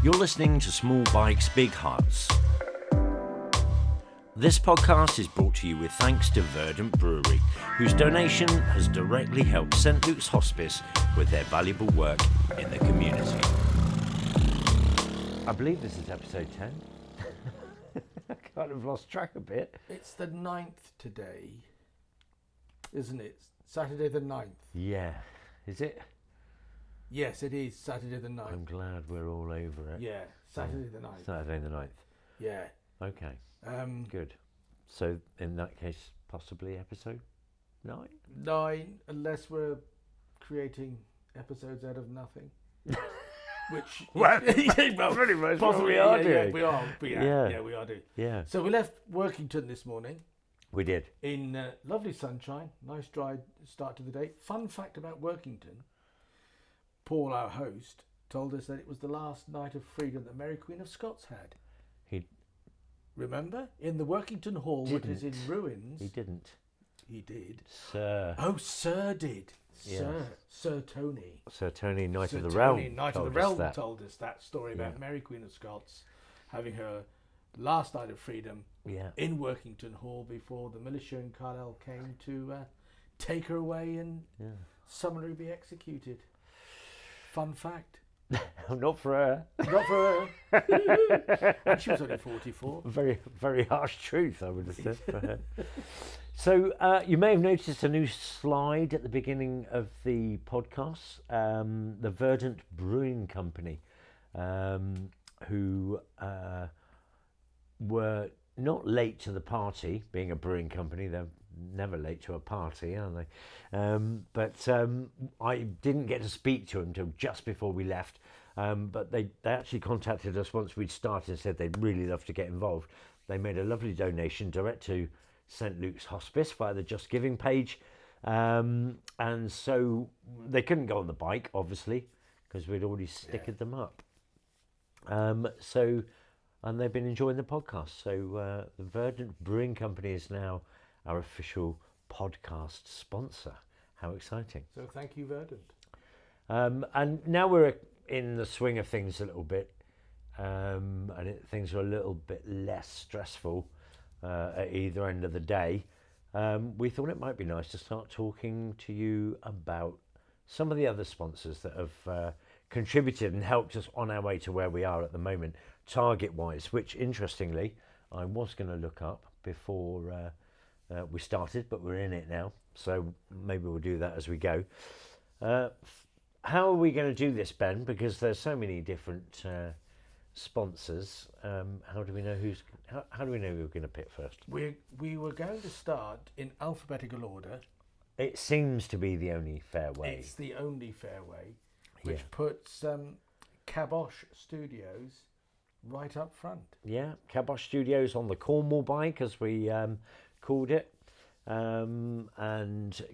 You're listening to Small Bikes, Big Hearts. This podcast is brought to you with thanks to Verdant Brewery, whose donation has directly helped St Luke's Hospice with their valuable work in the community. I believe this is episode 10. I kind of lost track a bit. It's the 9th today, isn't it? Saturday the 9th. Yeah. Is it? Yes, it is Saturday the 9th. I'm glad we're all over it. Yeah, Saturday the 9th. Saturday the 9th. Yeah. Okay. Good. So in that case, possibly episode 9? 9, unless we're creating episodes out of nothing. Which well, pretty much possibly we are yeah, doing. Yeah, we are. Yeah, we are doing. Yeah. So we left Workington this morning. We did. In lovely sunshine, nice dry start to the day. Fun fact about Workington, Paul, our host, told us that it was the last night of freedom that Mary Queen of Scots had. Remember? In the Workington Hall, which is in ruins. He didn't. He did. Sir. Oh, Sir did. Yes. Sir Tony. Sir Tony, Knight Sir of the Tony, Realm. Knight of the Realm told us that story about Mary Queen of Scots having her last night of freedom in Workington Hall before the militia in Carlisle came to take her away and summon her to be executed. Fun fact. Not for her. Not for her. And she was only 44. Very, very harsh truth, I would have said, for her. So you may have noticed a new slide at the beginning of the podcast. The Verdant Brewing Company, who were not late to the party, being a brewing company. They're never late to a party, are they? But I didn't get to speak to them until just before we left. But they actually contacted us once we'd started and said they'd really love to get involved. They made a lovely donation direct to St Luke's Hospice via the Just Giving page. And so they couldn't go on the bike, obviously, because we'd already stickered them up. And they've been enjoying the podcast. So the Verdant Brewing Company is now our official podcast sponsor. How exciting. So thank you, Verdant. And now we're in the swing of things a little bit. Things are a little bit less stressful at either end of the day. We thought it might be nice to start talking to you about some of the other sponsors that have contributed and helped us on our way to where we are at the moment, target-wise, which, interestingly, I was going to look up before we started, but we're in it now, so maybe we'll do that as we go. How are we going to do this, Ben? Because there's so many different sponsors. How do we know how do we know who we're going to pick first? We were going to start in alphabetical order. It seems to be the only fair way. It's the only fair way, which puts Cabosh Studios right up front. Yeah, Cabosh Studios on the Cornwall bike, as we called it. And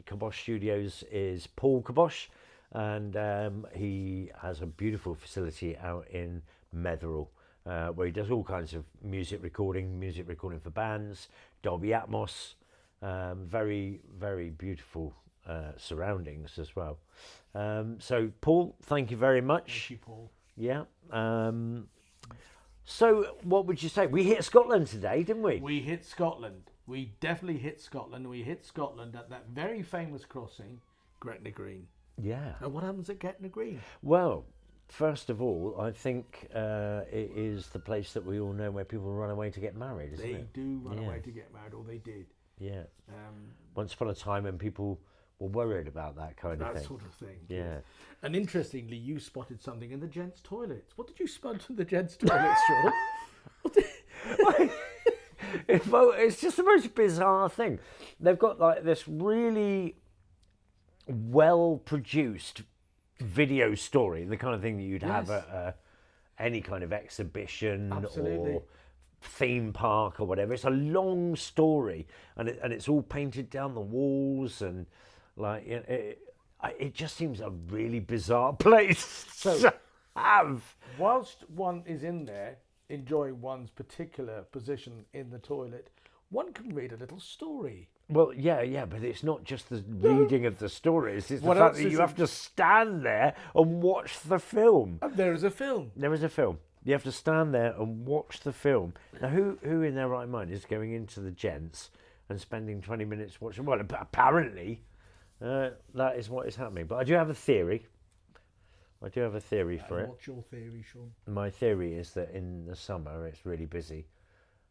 Cabosh Studios is Paul Cabosh, and he has a beautiful facility out in Metherell, where he does all kinds of music recording for bands, Dolby Atmos, very, very beautiful surroundings as well. So Paul, thank you very much. Thank you, Paul. Yeah. So what would you say? We hit Scotland today, didn't we? We hit Scotland. We definitely hit Scotland. We hit Scotland at that very famous crossing, Gretna Green. Yeah. And what happens at Gretna Green? Well, first of all, I think it is the place that we all know where people run away to get married, isn't it? They do run away to get married, or they did. Yeah. Once upon a time when people were worried about that kind of thing. That sort of thing. Yeah. And interestingly, you spotted something in the gents' toilets. What did you spot in the gents' toilets, Sean? It's just the most bizarre thing. They've got like this really well-produced video story, the kind of thing that you'd have at any kind of exhibition or theme park or whatever. It's a long story, and it's all painted down the walls, and like it just seems a really bizarre place to have. Whilst one is in there enjoying one's particular position in the toilet, one can read a little story. Well, yeah, but it's not just the reading of the stories. It's the fact that you have to stand there and watch the film. There is a film. There is a film. You have to stand there and watch the film. Now, who in their right mind is going into the gents and spending 20 minutes watching? Well, apparently, that is what is happening. But I do have a theory. For it. What's your theory, Sean? My theory is that in the summer it's really busy,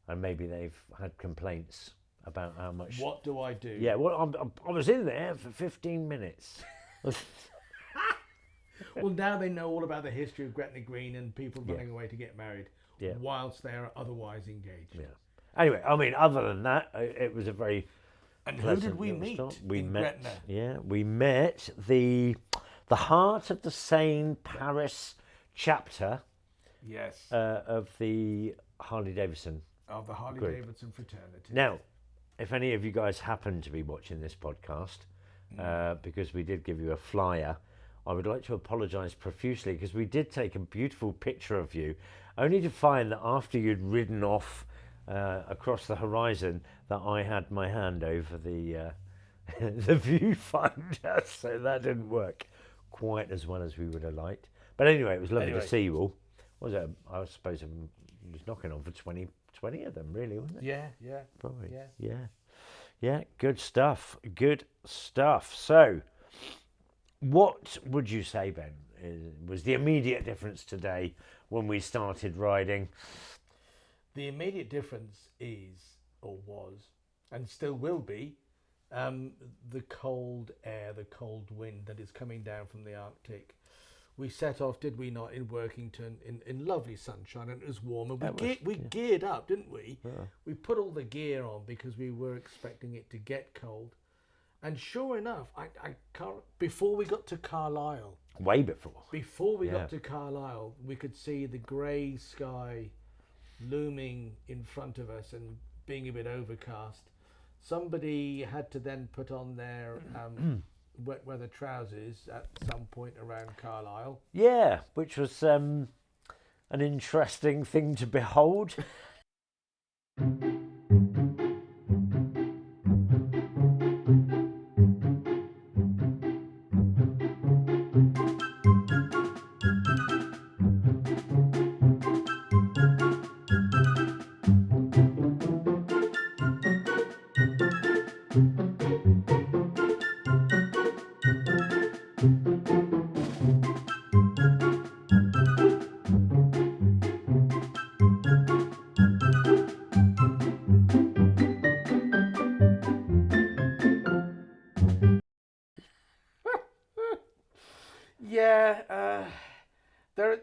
and maybe they've had complaints about how much. What do I do? Yeah, well, I was in there for 15 minutes. Well, now they know all about the history of Gretna Green and people running away to get married, whilst they are otherwise engaged. Yeah. Anyway, I mean, other than that, it was a very. And who did we meet? We met. Gretna? Yeah, we met the Heart of the Seine Paris chapter. Yes. Of the Harley Davidson. Of the Harley group. Davidson fraternity. Now, if any of you guys happen to be watching this podcast, because we did give you a flyer, I would like to apologise profusely because we did take a beautiful picture of you, only to find that after you'd ridden off across the horizon, that I had my hand over the the viewfinder, so that didn't work quite as well as we would have liked. But anyway, it was lovely to see you all. What was it? I suppose it was knocking on for 20 of them, really, wasn't it? Yeah. Probably. Yeah. Yeah, good stuff. So, what would you say, Ben, was the immediate difference today when we started riding? The immediate difference is, or was, and still will be, the cold air, the cold wind that is coming down from the Arctic. We set off, did we not, in Workington in lovely sunshine, and it was warm. And we geared up, didn't we? Yeah. We put all the gear on because we were expecting it to get cold. And sure enough, before we got to Carlisle... Way before. Before we got to Carlisle, we could see the grey sky looming in front of us and being a bit overcast. Somebody had to then put on their... wet weather trousers at some point around Carlisle. Yeah, which was an interesting thing to behold.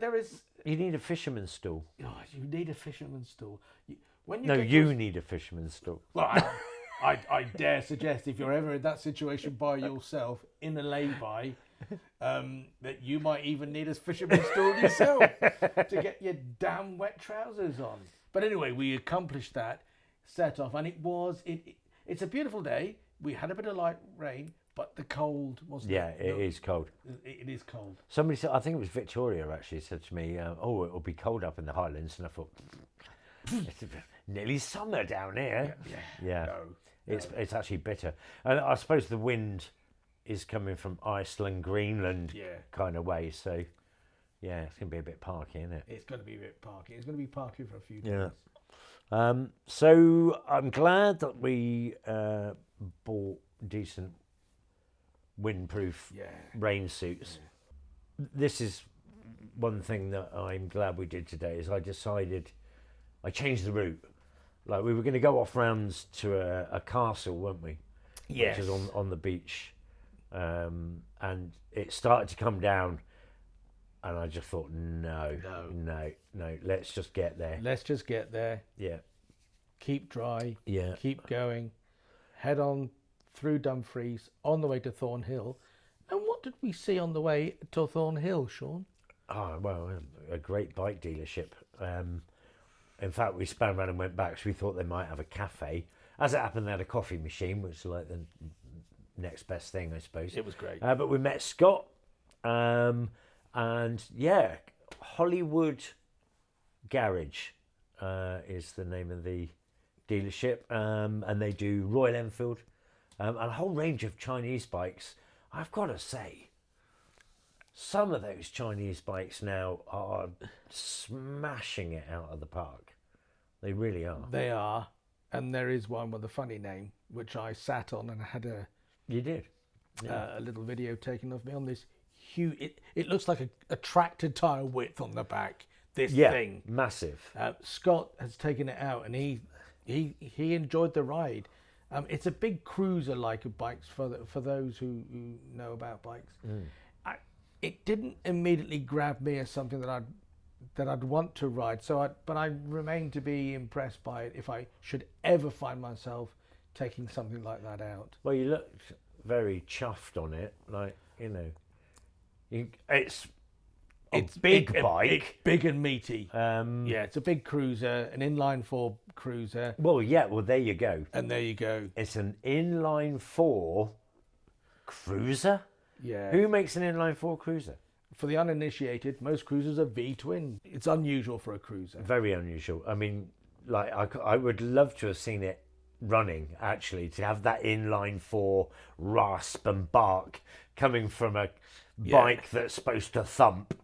There is... You need a fisherman's stool. Oh, you need a fisherman's stool. You need a fisherman's stool. Well, I dare suggest if you're ever in that situation by yourself in a lay-by, that you might even need a fisherman's stool yourself to get your damn wet trousers on. But anyway, we accomplished that, set off, and it's a beautiful day. We had a bit of light rain, but the cold wasn't. Yeah, it is cold. It is cold. Somebody said, I think it was Victoria actually, said to me, "Oh, it'll be cold up in the Highlands," and I thought, it's nearly summer down here. Yeah. No, it's actually bitter, and I suppose the wind is coming from Iceland, Greenland, kind of way. So, yeah, it's gonna be a bit parky, isn't it? It's gonna be a bit parky. It's gonna be parky for a few days. Yeah. So I'm glad that we bought decent windproof rain suits. This is one thing that I'm glad we did today is I changed the route. Like we were going to go off rounds to a castle, weren't we? Yes. Which is on the beach. And it started to come down and I just thought, no, let's just get there. Yeah. Keep dry. Yeah. Keep going. Head on through Dumfries, on the way to Thornhill. And what did we see on the way to Thornhill, Sean? Oh, well, a great bike dealership. In fact, we spun around and went back, so we thought they might have a cafe. As it happened, they had a coffee machine, which is like the next best thing, I suppose. It was great. But we met Scott, and Hollywood Garage is the name of the dealership, and they do Royal Enfield and a whole range of Chinese bikes. I've got to say, some of those Chinese bikes now are smashing it out of the park. They really are. They are. And there is one with a funny name, which I sat on and had You did? Yeah. a little video taken of me on this huge... It looks like a tractor tire width on the back, this thing. Massive. Scott has taken it out, and he enjoyed the ride. It's a big cruiser-like of bikes for those who know about bikes. It didn't immediately grab me as something that I'd want to ride. But I remain to be impressed by it if I should ever find myself taking something like that out. Well, you looked very chuffed on it, like, you know. It's a big bike. Big and meaty. Yeah, it's a big cruiser, an inline 4 cruiser. Well, yeah, well, there you go. And there you go. It's an inline 4 cruiser? Yeah. Who makes an inline 4 cruiser? For the uninitiated, most cruisers are V-twin. It's unusual for a cruiser. Very unusual. I mean, like, I would love to have seen it running, actually, to have that inline 4 rasp and bark coming from a bike that's supposed to thump.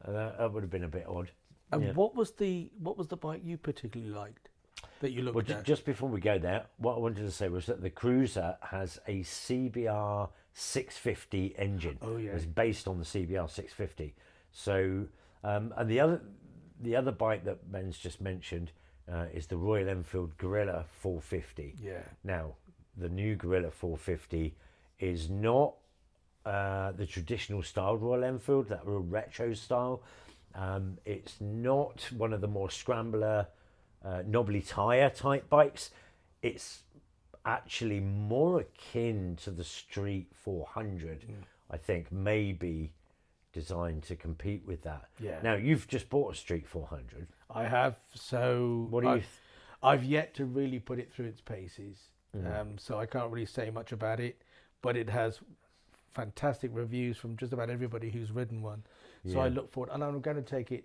That would have been a bit odd. And what was the bike you particularly liked that you looked at? Just before we go there, what I wanted to say was that the Cruiser has a CBR 650 engine. Oh yeah, it's based on the CBR 650. So, and the other bike that Ben's just mentioned is the Royal Enfield Guerrilla 450. Yeah. Now, the new Guerrilla 450 is not the traditional style Royal Enfield, that real retro style. It's not one of the more scrambler, knobbly tyre type bikes. It's actually more akin to the Street 400, I think, maybe designed to compete with that. Yeah. Now, you've just bought a Street 400. I have. So what do you? I've yet to really put it through its paces, so I can't really say much about it. But it has fantastic reviews from just about everybody who's ridden one. So I look forward, and I'm going to take it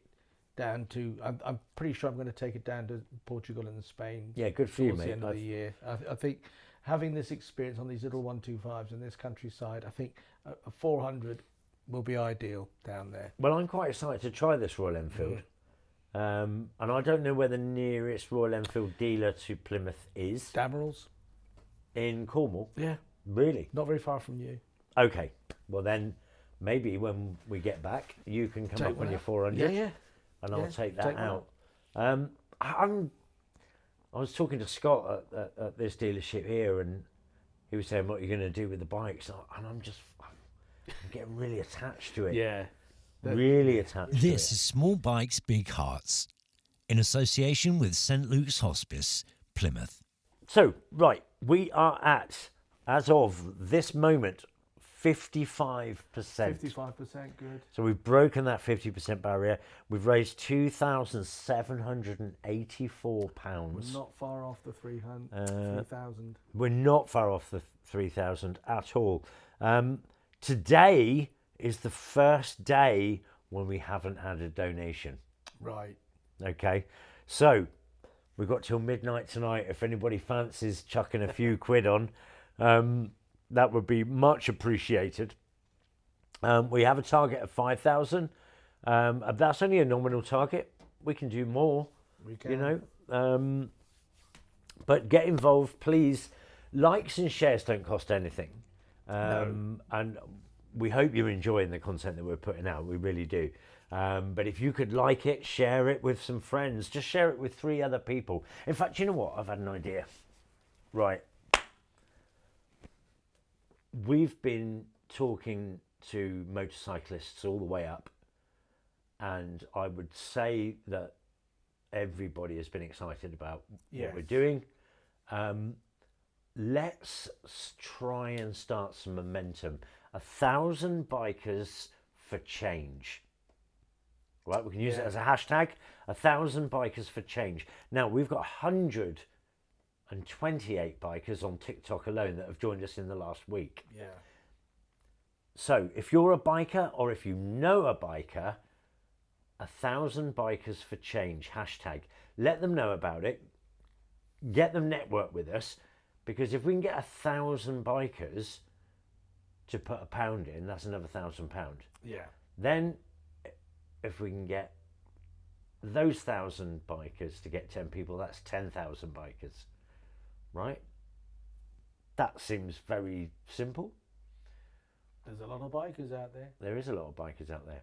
down to. I'm pretty sure I'm going to take it down to Portugal and Spain. Yeah, good for you, mate. Towards the end of the year, I think having this experience on these little 125s in this countryside, I think a 400 will be ideal down there. Well, I'm quite excited to try this Royal Enfield. And I don't know where the nearest Royal Enfield dealer to Plymouth is. Damerels? In Cornwall? Yeah. Really? Not very far from you. Okay. Well, then maybe when we get back, you can come up on your 400. Yeah. And I'll take that out. I was talking to Scott at this dealership here, and he was saying what you're going to do with the bikes. And I'm getting really attached to it. Yeah. Really attached to it. This is Small Bikes, Big Hearts, in association with St. Luke's Hospice, Plymouth. So, right, we are at, as of this moment, 55%. 55%, good. So we've broken that 50% barrier. We've raised £2,784. We're not far off the 3,000. We're not far off the 3,000 at all. Today is the first day when we haven't had a donation. Right. Okay, so we've got till midnight tonight. If anybody fancies chucking a few quid on, that would be much appreciated. We have a target of 5,000. That's only a nominal target. We can do more, We can. you know. But get involved, please. Likes and shares don't cost anything. No. And we hope you're enjoying the content that we're putting out. We really do. But if you could like it, share it with some friends. Just share it with 3 other people. In fact, you know what? I've had an idea. Right. We've been talking to motorcyclists all the way up, and I would say that everybody has been excited about what we're doing. Let's try and start some momentum. 1,000 bikers for change. Right, we can use it as a hashtag. 1,000 bikers for change. Now, we've got 128 bikers on TikTok alone that have joined us in the last week. Yeah. So if you're a biker, or if you know a biker, 1,000 bikers for change, hashtag. Let them know about it. Get them network with us, because if we can get 1,000 bikers to put £1 in, that's another £1,000. Yeah. Then, if we can get those 1,000 bikers to get 10 people, that's 10,000 bikers, right? That seems very simple. There's a lot of bikers out there. There is a lot of bikers out there.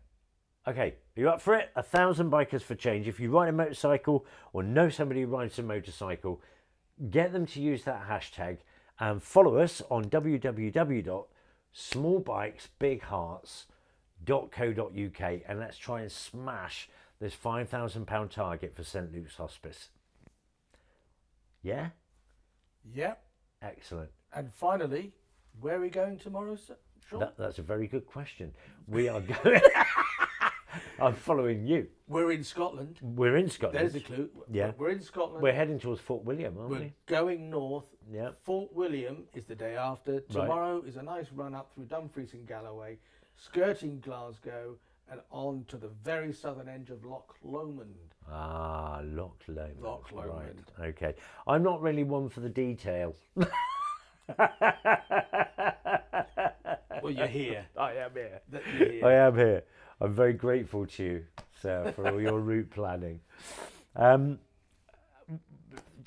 Okay, are you up for it? 1,000 bikers for change. If you ride a motorcycle or know somebody who rides a motorcycle, get them to use that hashtag and follow us on www.smallbikesbighearts.co.uk, and let's try and smash this £5,000 target for St Luke's Hospice. Yeah? Yep. Excellent. And finally, where are we going tomorrow, Sean? That's a very good question. We are going... I'm following you. We're in Scotland. We're in Scotland. There's the clue. Yeah. We're in Scotland. We're heading towards Fort William, aren't We're we? going north. Yeah. Fort William is the day after. Tomorrow is a nice run up through Dumfries and Galloway, skirting Glasgow, and on to the very southern edge of Loch Lomond. Ah, Loch Lomond. Loch Lomond. Right. Okay. I'm not really one for the detail. Well, you're here. I am here. You're here. I am here. I'm very grateful to you, sir, for all your route planning.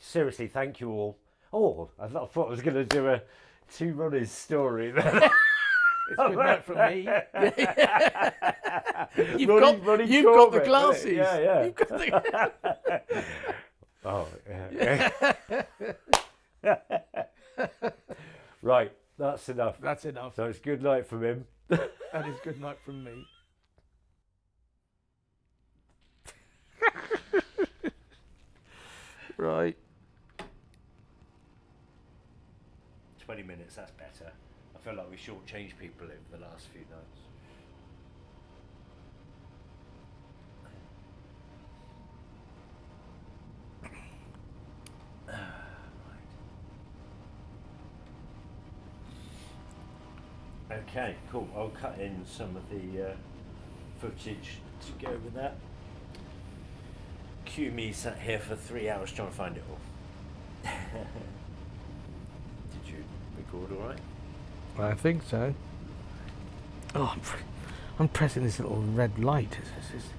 Seriously, thank you all. Oh, I thought I was going to do a two Ronnie's story. It's good night from me. Ronnie you've got the glasses. Yeah. You've got the... Oh, yeah. Right, that's enough. That's enough. So it's good night from him. That is good night from me. Right. 20 minutes, that's better. I feel like we shortchanged people over the last few nights. Okay, cool. I'll cut in some of the footage to go with that. Cue me sat here for 3 hours trying to find it all. Did you record all right? I think so. Oh, I'm pressing this little red light. It's